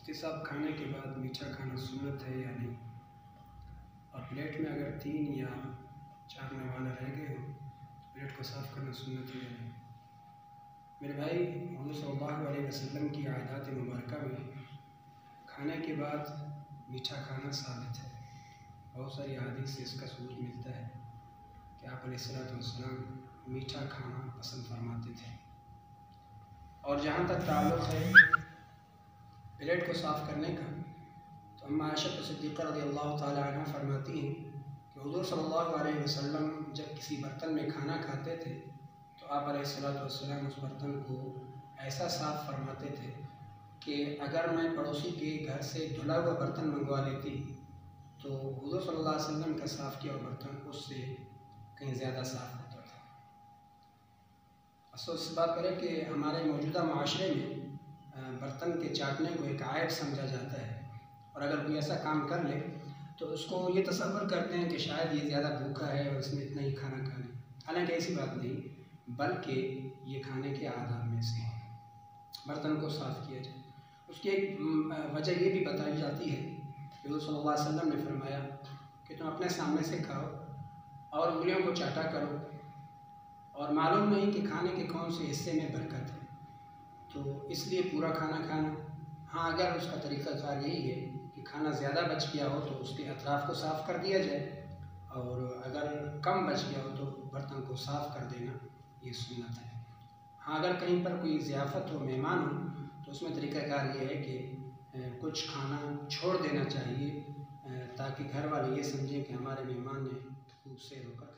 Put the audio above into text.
मुफ्ती साहब, खाने के बाद मीठा खाना सुन्नत है या नहीं? और प्लेट में अगर 3 या 4 मेहमान रह गए हो तो प्लेट को साफ़ करना सुन्नत है या नहीं? मेरे भाई, हुज़ूर सल्लल्लाहु अलैहि वसल्लम की आदत मुबारका में खाने के बाद मीठा खाना साबित है। बहुत सारी हदीस से इसका सबूत मिलता है कि आप अलैहिस्सलाम मीठा खाना पसंद फरमाते थे। और जहाँ तक ताल्लुक़ है प्लेट को साफ़ करने का, तो अम्मा आयशा सिद्दीक़ा रज़ियल्लाहु ताला अन्हा फरमाती हैं कि हुज़ूर सल्लल्लाहु अलैहि वसल्लम जब किसी बर्तन में खाना खाते थे तो आप अलैहिस्सलाम उस बर्तन को ऐसा साफ़ फरमाते थे कि अगर मैं पड़ोसी के घर से धुला हुआ बर्तन मंगवा लेती तो हुज़ूर सल्लल्लाहु अलैहि वसल्लम का साफ़ किया हुआ बर्तन उससे कहीं ज़्यादा साफ़ होता था। अफसोस इस बात पर है कि हमारे मौजूदा माशरे में बर्तन के चाटने को एक आयब समझा जाता है, और अगर कोई ऐसा काम कर ले तो उसको ये तसव्वुर करते हैं कि शायद ये ज़्यादा भूखा है और इसने इतना ही खाना खा लिया। हालांकि ऐसी बात नहीं, बल्कि ये खाने के आदाब में से है, बर्तन को साफ़ किया जाए। उसकी एक वजह ये भी बताई जाती है कि रसूल सल्लल्लाहु अलैहि वसल्लम ने फरमाया कि तुम अपने सामने से खाओ और उंगलियों को चाटा करो, और मालूम नहीं कि खाने के कौन से हिस्से में बरकत है, तो इसलिए पूरा खाना खाना। हाँ, अगर उसका तरीक़ाकार यही है कि खाना ज़्यादा बच गया हो तो उसके अतराफ़ को साफ़ कर दिया जाए, और अगर कम बच गया हो तो बर्तन को साफ़ कर देना ये सुन्नत है। हाँ, अगर कहीं पर कोई ज़ियाफ़त हो, मेहमान हो, तो उसमें तरीक़ाकार ये है कि कुछ खाना छोड़ देना चाहिए ताकि घर वाले ये समझें कि हमारे मेहमान ने खूब सेर होकर